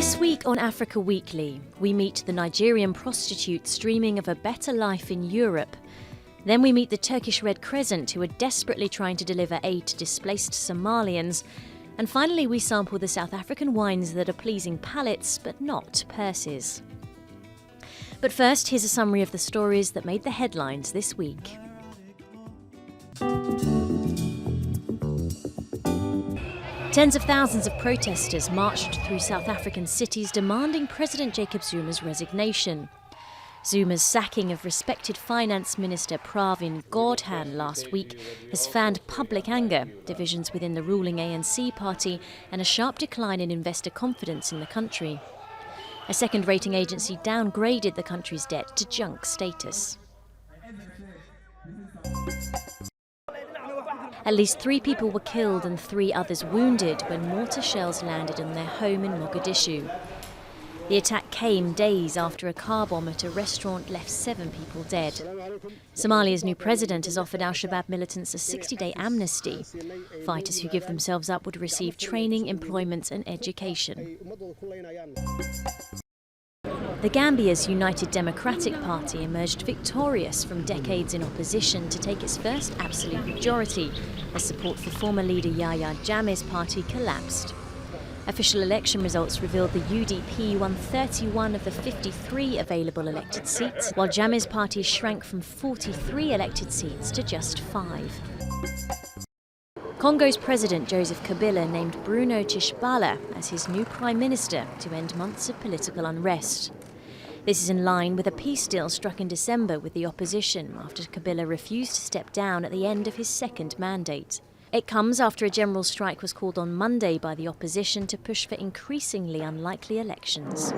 This week on Africa Weekly, we meet the Nigerian prostitutes dreaming of a better life in Europe. Then we meet the Turkish Red Crescent, who are desperately trying to deliver aid to displaced Somalians. And finally, we sample the South African wines that are pleasing palates but not purses. But first, here's a summary of the stories that made the headlines this week. Tens of thousands of protesters marched through South African cities demanding President Jacob Zuma's resignation. Zuma's sacking of respected Finance Minister Pravin Gordhan last week has fanned public anger, divisions within the ruling ANC party, and a sharp decline in investor confidence in the country. A second rating agency downgraded the country's debt to junk status. At least 3 people were killed and 3 others wounded when mortar shells landed on their home in Mogadishu. The attack came days after a car bomb at a restaurant left 7 people dead. Somalia's new president has offered al-Shabaab militants a 60-day amnesty. Fighters who give themselves up would receive training, employment and education. The Gambia's United Democratic Party emerged victorious from decades in opposition to take its first absolute majority, as support for former leader Yahya Jammeh's party collapsed. Official election results revealed the UDP won 31 of the 53 available elected seats, while Jammeh's party shrank from 43 elected seats to just 5. Congo's President Joseph Kabila named Bruno Tshibala as his new prime minister to end months of political unrest. This is in line with a peace deal struck in December with the opposition after Kabila refused to step down at the end of his second mandate. It comes after a general strike was called on Monday by the opposition to push for increasingly unlikely elections.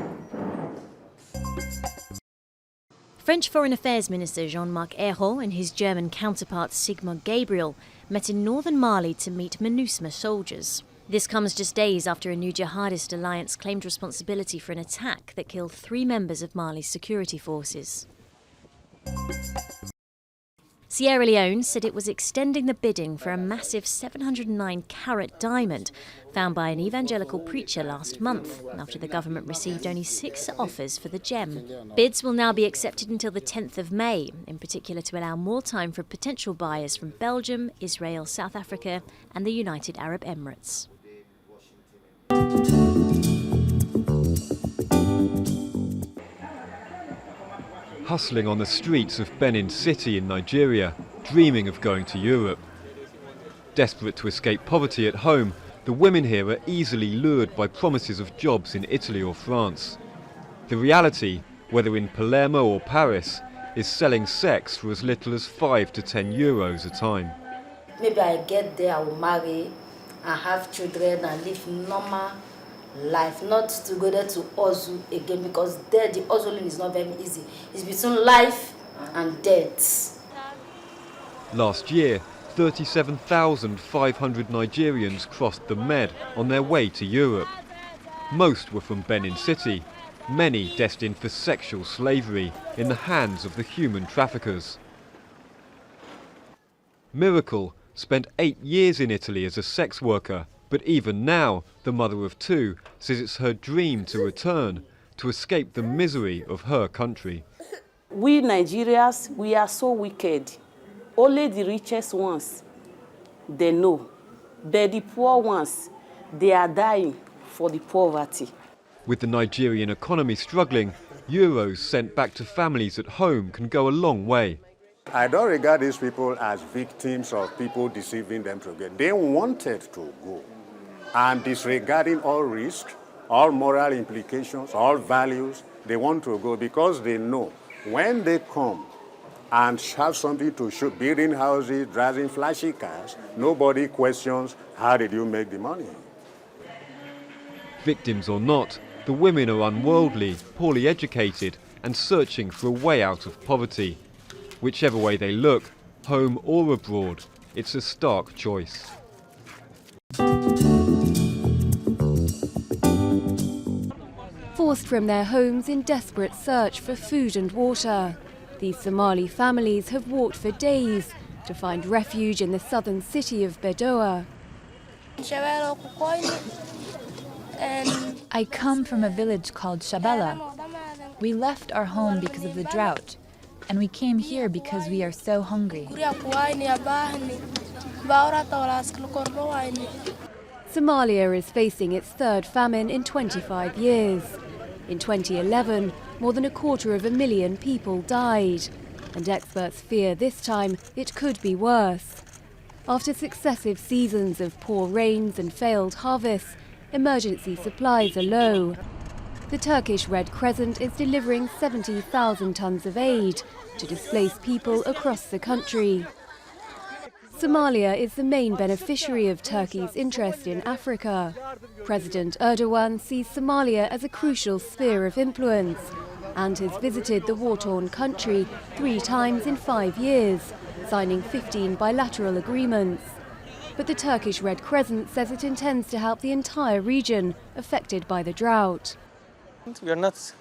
French Foreign Affairs Minister Jean-Marc Ayrault and his German counterpart Sigmar Gabriel met in northern Mali to meet MINUSMA soldiers. This comes just days after a new jihadist alliance claimed responsibility for an attack that killed 3 members of Mali's security forces. Sierra Leone said it was extending the bidding for a massive 709-carat diamond found by an evangelical preacher last month, after the government received only 6 offers for the gem. Bids will now be accepted until the 10th of May, in particular to allow more time for potential buyers from Belgium, Israel, South Africa and the United Arab Emirates. Hustling on the streets of Benin City in Nigeria, dreaming of going to Europe. Desperate to escape poverty at home, the women here are easily lured by promises of jobs in Italy or France. The reality, whether in Palermo or Paris, is selling sex for as little as 5 to 10 euros a time. Maybe I get there, I will marry and have children and live normal life, not to go there to hustle again, because there the hustling is not very easy. It's between life and death. Last year, 37,500 Nigerians crossed the Med on their way to Europe. Most were from Benin City, many destined for sexual slavery in the hands of the human traffickers. Miracle spent 8 years in Italy as a sex worker, but even now, the mother of 2 says it's her dream to return, to escape the misery of her country. We Nigerians, we are so wicked. Only the richest ones, they know. But the poor ones, they are dying for the poverty. With the Nigerian economy struggling, euros sent back to families at home can go a long way. I don't regard these people as victims of people deceiving them to get. They wanted to go. And disregarding all risk, all moral implications, all values, they want to go because they know when they come and have something to show, building houses, driving flashy cars, nobody questions, how did you make the money? Victims or not, the women are unworldly, poorly educated, and searching for a way out of poverty. Whichever way they look, home or abroad, it's a stark choice. Forced from their homes in desperate search for food and water, these Somali families have walked for days to find refuge in the southern city of Bedoa. I come from a village called Shabela. We left our home because of the drought, and we came here because we are so hungry. Somalia is facing its third famine in 25 years. In 2011, more than 250,000 people died, and experts fear this time it could be worse. After successive seasons of poor rains and failed harvests, emergency supplies are low. The Turkish Red Crescent is delivering 70,000 tons of aid to displaced people across the country. Somalia is the main beneficiary of Turkey's interest in Africa. President Erdogan sees Somalia as a crucial sphere of influence and has visited the war-torn country 3 times in 5 years, signing 15 bilateral agreements. But the Turkish Red Crescent says it intends to help the entire region affected by the drought. We are not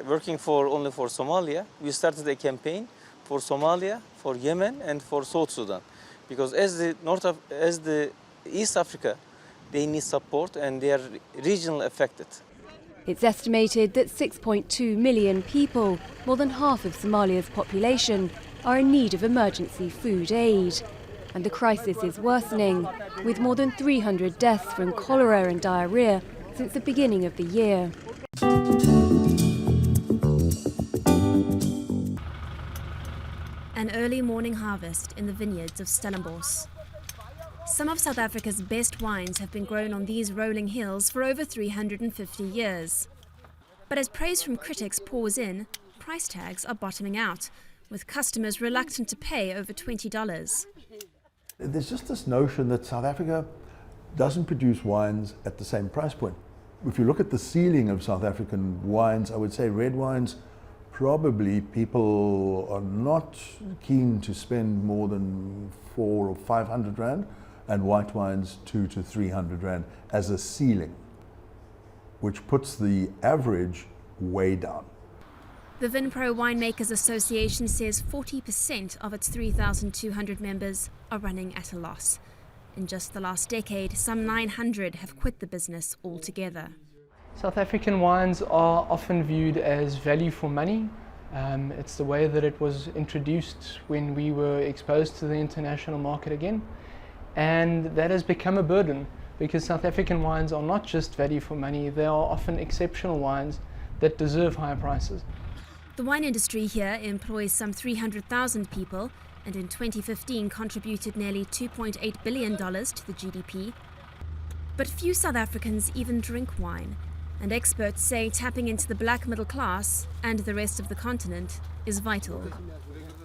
working only for Somalia. We started a campaign for Somalia, for Yemen, and for South Sudan, because as the East Africa, they need support and they are regionally affected. It's estimated that 6.2 million people, more than half of Somalia's population, are in need of emergency food aid. And the crisis is worsening, with more than 300 deaths from cholera and diarrhea since the beginning of the year. An early morning harvest in the vineyards of Stellenbosch. Some of South Africa's best wines have been grown on these rolling hills for over 350 years. But as praise from critics pours in, price tags are bottoming out, with customers reluctant to pay over $20. There's just this notion that South Africa doesn't produce wines at the same price point. If you look at the ceiling of South African wines, I would say red wines, probably people are not keen to spend more than 400 or 500 rand, and white wines 200 to 300 rand as a ceiling, which puts the average way down. The Vinpro Winemakers Association says 40% of its 3,200 members are running at a loss. In just the last decade, some 900 have quit the business altogether. South African wines are often viewed as value for money. It's the way that it was introduced when we were exposed to the international market again. And that has become a burden because South African wines are not just value for money, they are often exceptional wines that deserve higher prices. The wine industry here employs some 300,000 people and in 2015 contributed nearly $2.8 billion to the GDP. But few South Africans even drink wine, and experts say tapping into the black middle class and the rest of the continent is vital.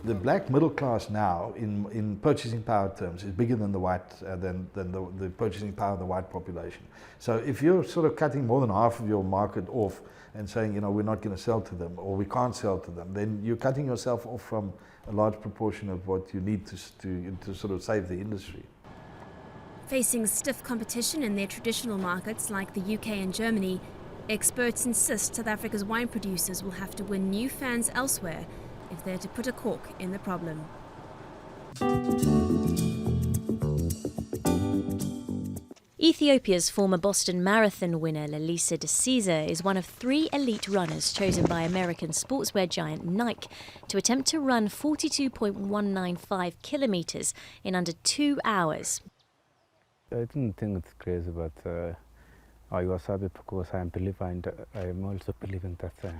The black middle class now, in purchasing power terms, is bigger than the white than the purchasing power of the white population. So if you're sort of cutting more than half of your market off and saying, you know, we're not going to sell to them or we can't sell to them, then you're cutting yourself off from a large proportion of what you need to sort of save the industry. Facing stiff competition in their traditional markets like the UK and Germany, experts insist South Africa's wine producers will have to win new fans elsewhere if they're to put a cork in the problem. Ethiopia's former Boston Marathon winner Lalisa de Caesar is one of 3 elite runners chosen by American sportswear giant Nike to attempt to run 42.195 kilometers in under 2 hours. I didn't think it's crazy, but I was happy because I am also believing that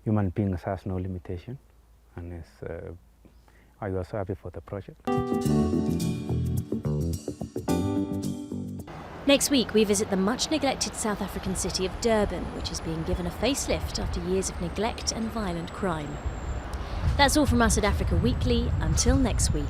human beings has no limitation, and I was happy for the project. Next week, we visit the much-neglected South African city of Durban, which is being given a facelift after years of neglect and violent crime. That's all from us at Africa Weekly. Until next week.